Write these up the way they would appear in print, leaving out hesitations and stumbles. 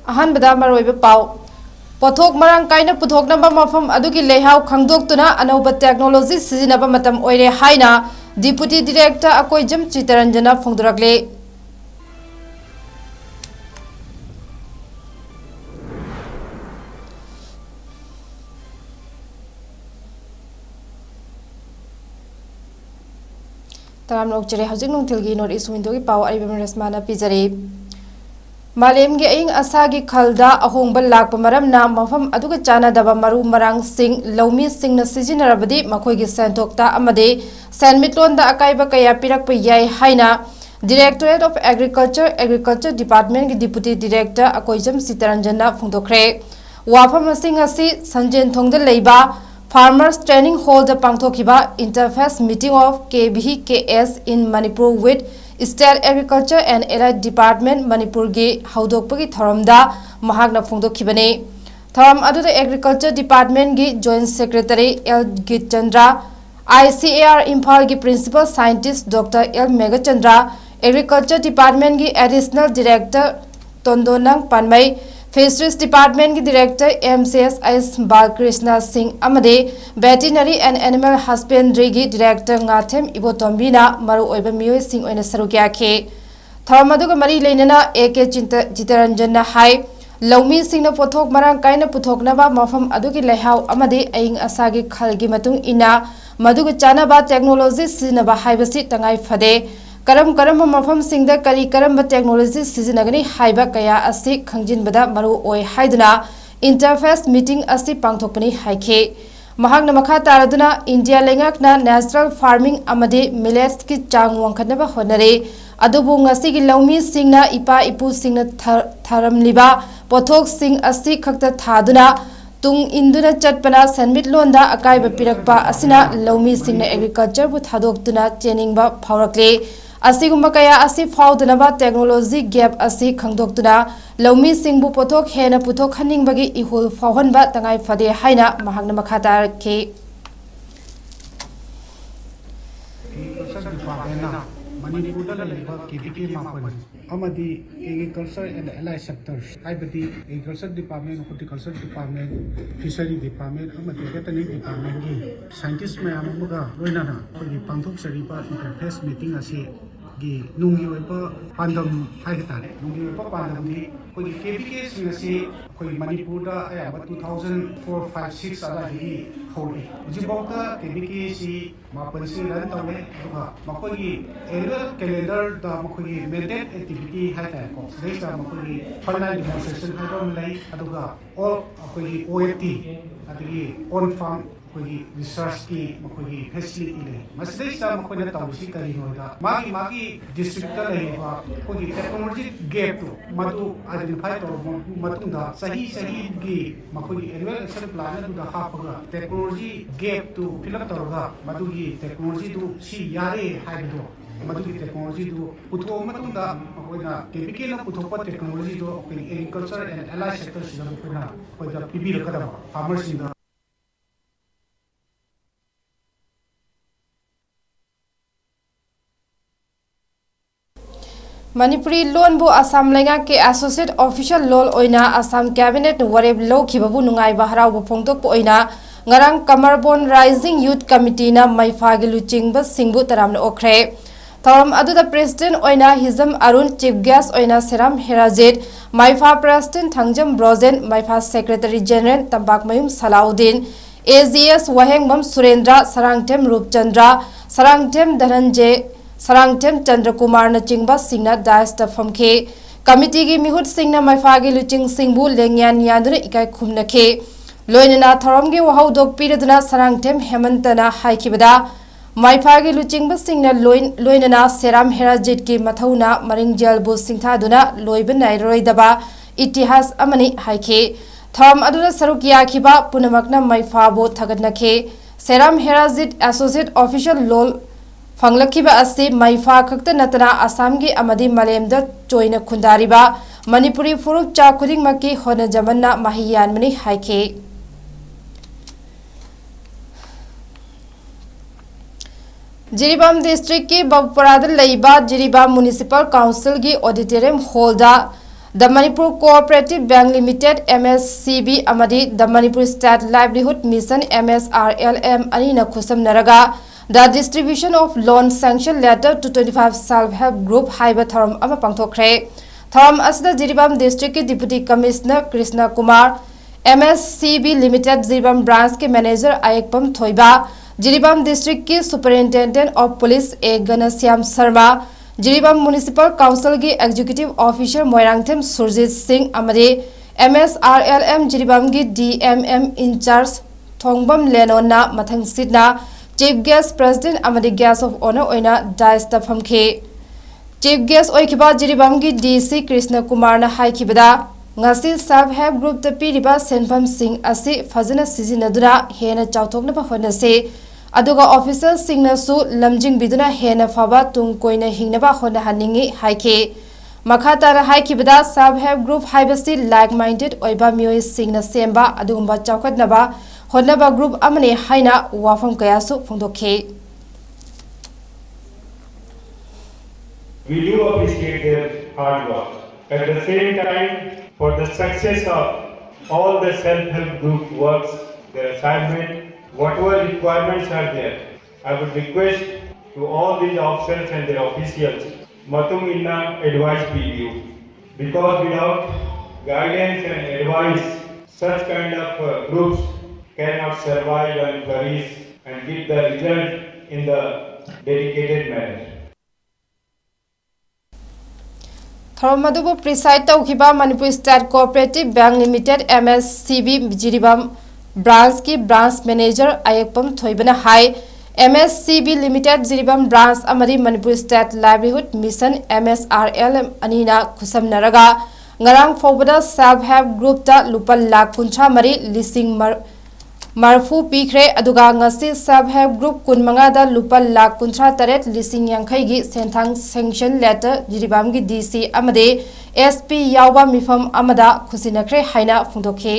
अहनबदा मरोइब पाव पोथोक मरंग कायना पुथोकनबा मफम अदुगी लेहाव खंगदोक्तुना अनौब technology सिजिनबा मतम ओइरे हाइना deputy director 𝐂𝐲𝐰𝐬 फोंदोरकले तराम नोकचरे हजिक नोंथिलगी north east विंडोगी पाव अरिबम रेशमाना पिजरे मालेमगी अयिंग असागी खलदा अहोंग लाप मरमना मफम अदुगा चानादबा मरु मरांग सिंह लौमी सिंह न सिजिनरबदी मखोइगी सेंथोक्ता अमदे सेनमिटलोंदा अकाइबा कया पिरकप याय हाइना डायरेक्टरेट ऑफ एग्रीकल्चर डिपार्टमेंट की डिप्यूटी डायरेक्टर 𝐂𝐲𝐰𝐬 फोंदोखरे वाफम सिंह असि संजेन थोंगदा लेबा फार्मर्स ट्रेनिंग हॉल द पांगथोखिबा interface meeting of KVKS in Manipur with state agriculture and allied department Manipur की हौदोकपगी थरमदा महागना फोंदोखिबने थरम अदुदा एग्रीकल्चर डिपार्टमेंट की जॉइंट सेक्रेटरी 𝐁𝐫𝐤 ICAR इम्फाल की principal scientist doctor 𝐁𝐫𝐤 agriculture department की एडिशनल डायरेक्टर तोंदोनंग पानमई फिशरीज डिपार्टमेंट की डायरेक्टर MCS बालकृष्ण सिंह अमदे वेटरनरी एंड एनिमल हस्बेंड्री की डायरेक्टर ङाथेम इबोतोंबीना मरु ओइबा मियोय सिंह ओइना सरुक याखे थरम अदुगा मरी लेनना AK चितरंजन हाई लौमी सिंह पोथोक मरंग कायना पुथोकनबा मफम अदुगी लेहाव अमदे अयिंग असागी खलगी मतुंग इना मदुगा चानाबा टेक्नोलॉजी सिजिनबा हाइबसी तंगाई फदे करम मफम सिंगदा करी करम टेक्नोलॉजी सिजिनगनी हाइबा कया असि खंजिनबदा मरु ओय हाइदुना इंटरफेस मीटिंग असि पांगथोकपनी हाइखे महागना मखा तारदुना इंडिया लेंगाकना नेचुरल फार्मिंग अमदे मिलेट्स की चांग वांखनबा होनरे अदुबु ngasi gi लौमी सिंगना इपा इपु सिंगना थारमलिबा पोथोक सिंग असि खक्ता थादुना तुंग इंदुना चटपना सनमिटलोंदा अकाइबा पिरकपा असिना लौमी सिंगना एग्रीकल्चर बु थादोक्तुना चेनिंगबा फावरकले असिगुम्बा कया असि फाउदनबा टेक्नोलॉजी गैप असि खंगदोक्तुना लौमी सिंगबु पोथोक हेना पुथोक हनिंगबगी इहुल फावहनबा तंगाई फदे हाइना महागना मखा तारखे मणिपुर KVK अमदी agriculture and allied sectors agriculture department horticulture department fishery department veterinary department की साइंटिस्ट मैम लोनना पांथोक्चरीबा इंटरफेस मीटिंग की नुंगी पांडम नुंगी पांडम KVK मणिपुर अयाब 2004-5-6 हौरे हजिबौता KVK मापनसे रन तौरे annual calendar maintain activity fertiliser demonstration OFT on farm research की फैसिलिटी तौसी कई डिस्ट्रिक्ट टेक्नोलॉजी गैप मधु आइडेंटिफाई तौर सही की एनुअल एक्शन प्लान हापगा टेक्नोलॉजी गैप फिलअप तौर मधुगी टेक्नोलॉजी यारे मधुगी टेक्नोलॉजी KVK पुथोप technology agriculture and allied sector पीबीरकदब फार्मर्स मणिपुरी लोन बु असम लेंगा के एसोसिएट ऑफिशियल लोल ओइना असम कैबिनेट वरेब लौखिबबु नुंगाइबा हराउबु फोंदोकपु ओइना ngarang Kamarbon Rising Youth Committee na maifagi luchingba singbu taramna okre thoram aduda president oina hizam arun chief guest oina seram herajit maifa president thangjam brozen maifa secretary general tambak mayum salaudin AGS wahengbam surendra sarangtem rupchandra sarangtem dhananjay sarangtem chandrakumar na chingba singna daista famke committee gi mihut singna maifagi luching singbu lengyan yanduna ikai khumnake लोइनना थरमगे वहाउदोक पिरदना सरंगटेम हेमंतना हाइकिबदा माइफागे लुचिंगब सिंगना लोइनना सेराम हेराजिट की मथौना मरिंगजलबु सिंथादुना लोइब नाइरोइदबा इतिहास अमनि हाइखे थरम अदुदा सरुक याखिबा पुनमकना माइफाबो थगनखे सेराम हेराजिट एसोसिएट ऑफिशियल लोल फंगलखिबा असि माइफा खक्त नतना असमगी अमदि मलेमदा चोइना खुंदारिबा मणिपुरी फुरुप चा खुदिंगमकी होना जमन्ना माहियानमनि हाइखे जिरीबाम डिस्ट्रिक्ट की बबपराद लैबा जिरीबाम म्युनिसिपल काउंसिल की ऑडिटोरियम हॉल दा The Manipur Cooperative Bank Limited (MSCB) amadi the Manipur State Livelihood Mission (MSRLM) anina khusamnaraga the distribution of loan sanction letter to 25 self-help group haiba tharam ama pangthokre. Tharam asida Jiribam District ki Deputy Commissioner Krishna Kumar, MSCB Limited Jiribam branch के manager आयकपम थोइबा, Jiribam District की Superintendent of Police A Ganasyam Sharma, Jiribam Municipal Council की Executive Officer Moirangthem Surjit Singh amade MSRLM Jiribam की DMM in charge Thongbam Lenona mathang sitna Chief Guest President amade Guest of Honor oina Dice Tafamke. Chief Guest oikiba Jiribam की DC Krishna Kumar na haikibada ngasi self-help group ta piriba senfam sing asi fazana sizinaduna hena chawthokna ba honase aduga officer singna su lamjing biduna hena faba tung koina hingnaba hona haningi haike makhata ra haikibada self-help group haibasi like-minded oiba mioi singna semba adugumba chawkatnaba honaba group amane haina wafam kayasu phongdokhe. We do appreciate their hard work. At the same time, for the success of all the self-help group works, their assignment, whatever requirements are there, I would request to all these officers and their officials, Matum Inna advice PDU, because without guidance and advice, such kind of groups cannot survive and flourish and give the result in the dedicated manner. Thormadubu preside taukiba Manipur State Cooperative Bank Limited MSCB Jiribam branch ki branch manager ayakpam thoibana hai MSCB Limited Jiribam branch amadi Manipur State Livelihood Mission MSRLM anina khusamnaraga ngarang fobada self-help group ta lupa lakh kuncha mari lising marfu pikre aduga ngasi self-help group kunmanga da lupa lakh kuncha taret lising yankhai gi senthang sanction letter Jiribam gi DC amade SP yawba mifam amada khusinakre haina phungdokhe.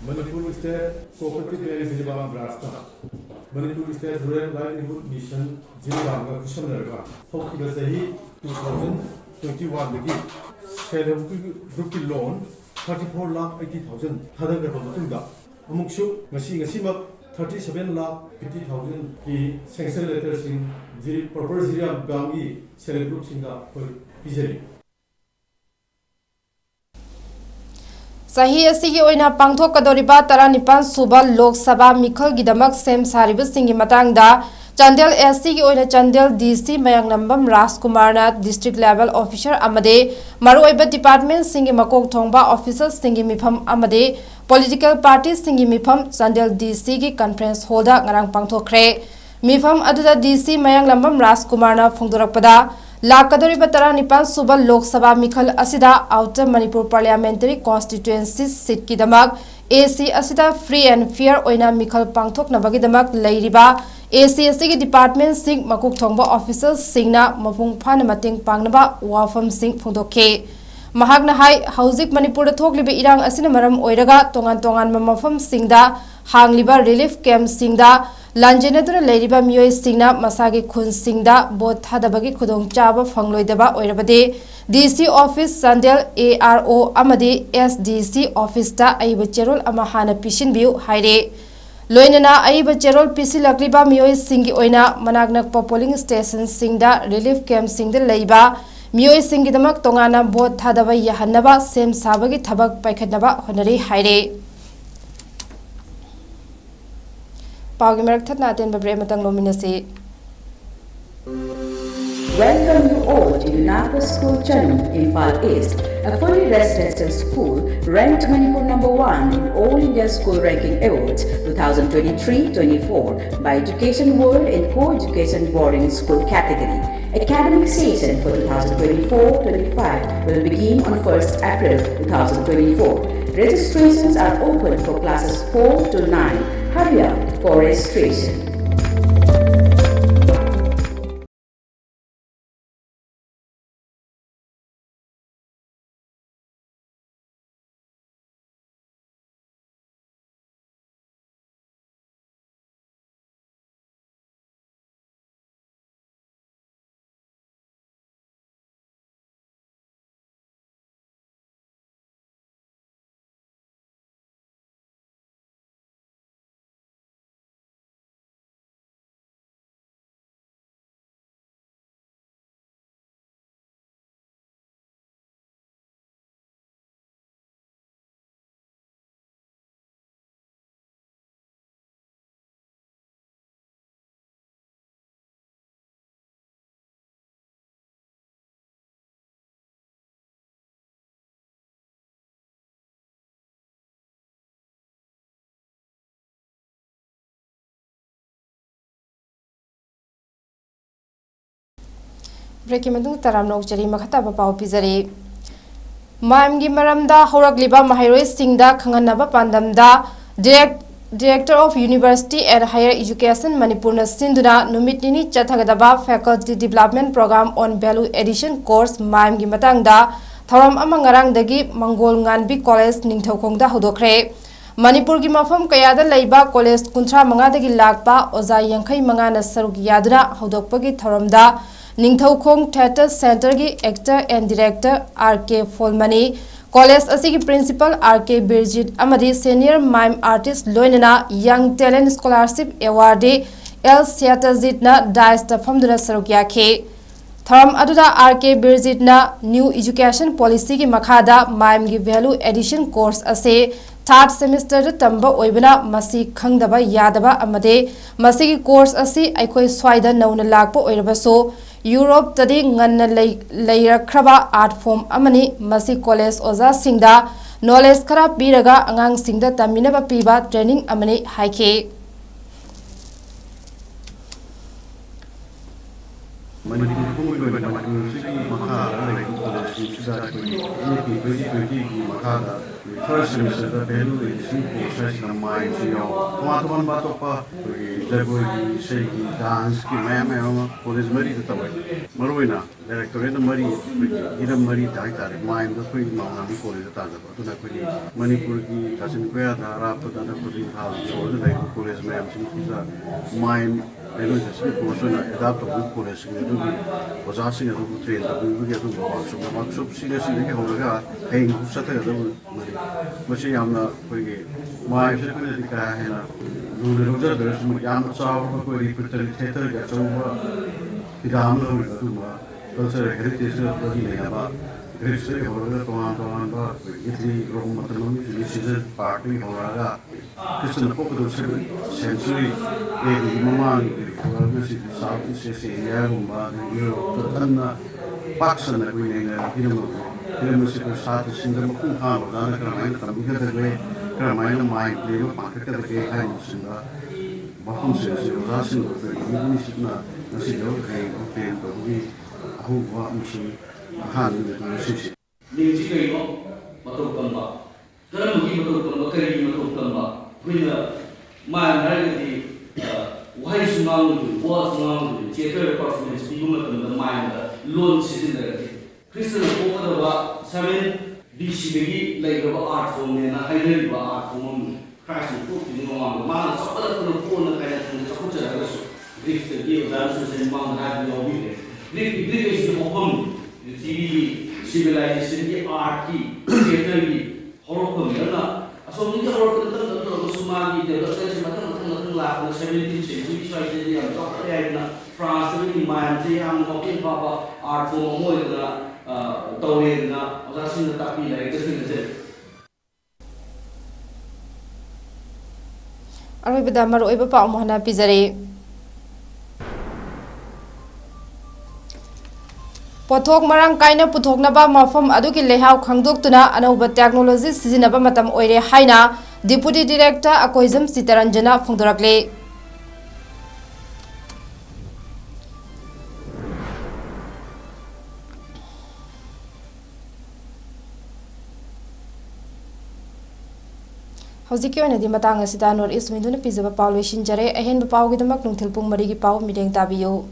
Manipur State Cooperative Bank Jiribam branch Manipur State Rural Livelihood Mission Jiribam ga khusamnaraga hokkiba sahi 2021 dagi self-help group ki loan 34,80,000 thadagaba matungda amukshu ngasimak 37,50,000 ki sanction letters in proper Jiribam bank gi self group singa pijari. Sahi asigi oina pangthok kadoriba 19 suba Lok Sabha mikhal gidamak sem sariba singi matangda Chandel SC ki oina Chandel DC Mayang Nambam Rajkumar na district level officer amade maruoiba department singi makok thongba officers singi mifam amade political parties singi mifam Chandel DC ki conference hall da ngarang pangthokre mifam aduda DC Mayang Nambam Rajkumar na phongdorakpada lakadoriba 19 suba Lok Sabha mikhal asida outer Manipur parliamentary constituency seat ki damak AC asida free and fair oina mikhal pangthok na bagi damak leiriba ACSC की department Singh मकुक थोंबा officers सिंगना मफुंग फाना मतेंग पांगनबा वाफम सिंह फुंदोखे महागना high हौजिक Manipur थोकलिबे इरांग असिना मरम ओइरगा तोंगान तोंगान मफम सिंगदा हांगलिबा relief camp सिंगदा लांजेनेदुना लेरिबा मियोय सिंगना मसागी खुन सिंगदा vote थादबगी खुदोंग चाबा फंगलोइदबा ओइरबदे DC ऑफिस संदेल ARO अमदे SDC ऑफिस ता अइब चेरोल अमा हाना पिसिनबिउ हाइरे लोइनना अइब चेरोल पिसी लकलिबा मियोय सिंगी ओइना मनागनक पोलिंग स्टेशन सिंगदा रिलीफ कैंप सिंगदा लइबा मियोय सिंगीदमक तोंगाना बोट थादबा यहन्नबा सेम साबगी थबक पाइखनबा होनरी हाइरे पावगी मरक थतना तेन बब्रे मतंग लोमिनसी. Welcome you all to Unapa School Channel in Far East, a fully residential school ranked Manipur #1 in All India School Ranking Awards 2023-24 by Education World in Co-Education Boarding School category. Academic season for 2024-25 will begin on 1st April 2024. Registrations are open for classes 4 to 9. Hurry up for registration. Break में तराम नौचरी मखता पाव पिजरी माइमगी मरमदा होरकलिबा महैरोय सिंगदा खंगनबा पांदमदा Director of University and Higher Education Manipur na sinduna numit nini chathagdaba Faculty Development Program on Value Addition Course MAIM gi matangda thoram ama ngarang dagi Mangol Nganbi College Ningthaukhongda hodokre Manipur gi mafam kayada leiba college kunthra manga dagi lakpa oza yankhai manga na saruk yaduna hodokpagi thoramda Ningthaukhong Theatre Center gi actor and director RK Folmani College asigi principal 𝐁𝐫𝐸 amadi senior mime artist loinana young talent scholarship awardee 𝐿𝐶𝐄𝐰𝐬 na dice ta famduna sarukya khe tharam aduda 𝐁𝐫𝐸 na new education policy gi makhada mime gi value addition course ase third semester da tamba oibana masi khangdaba yadaba amade masigi course asi aikhoi swaida nauna lakpa oirabaso Europe tadi nganna leirakhraba art form amani masi college oza singda knowledge khara piraga angang singda taminaba piba training amani haike First semester the value addition courses na mai siyo tuwan batopa jago ki dance ki ma'am college mari ta tawai maruina director na mari ira mari dai ta mai da koi ma ni college ta da to na koi manipur ki kasin ko ya da rap ta da ko ri ha so da college ma'am sin ki sa mai value addition course na adapt to college ni do bi oza sin do train da bi ga do workshop sin ke hoga hey sa ta da Masi yamna koi mai se kone dikha hai na roja ders mu yam chaw ko repertoire theater ga chaw idam lo tu ma culture heritage lo ji ne ba heritage ho ra to ba itli rom matno ni season party ho ra Christian pop do century e mama ho ra si south east asia ba Europe to tanna Pakistan na koi ne University of South Singa Makung Khan was on the Carmine, the Carmine, my name, Market, the Gay House in the Mahon says, was asking the University, the city of Gay, but we who want machine hand with the city. Newtv, Matokamba, Taramuki Matokamba, Matokamba, with my melody, why is Mamu, was Mamu, theater performance, people in the mind, loan citizen. Christian over 7 BC bagi like art form na hybrid art form crash proof ni ngam ma sa pala ko ko na kaya ko sa ko sa so drift di da so sen ma na di obi drift is the home TV civilization ki art ki theater ki horror ko na aso ni horror ko ta to so ma ni de ta se ma ta la na 17th century sai de ya to ya na France ni ma ji am ko kin papa art form mo na tawin na osasin na tapi lai kasi nase aroi bada maro iba pa mohana pizare pothok marang kaina puthoknaba mafam aduki lehau khangdoktuna anauba technology sizinaba matam oire haina deputy director 𝐂𝐲𝐰𝐬 Sitaranjana phongdorakle Hoziki oina di matang asida North East Winduna pizaba Paulo Shinjare ahen ba pau gidamak nungthil pung mari gi pau mideng tabiyo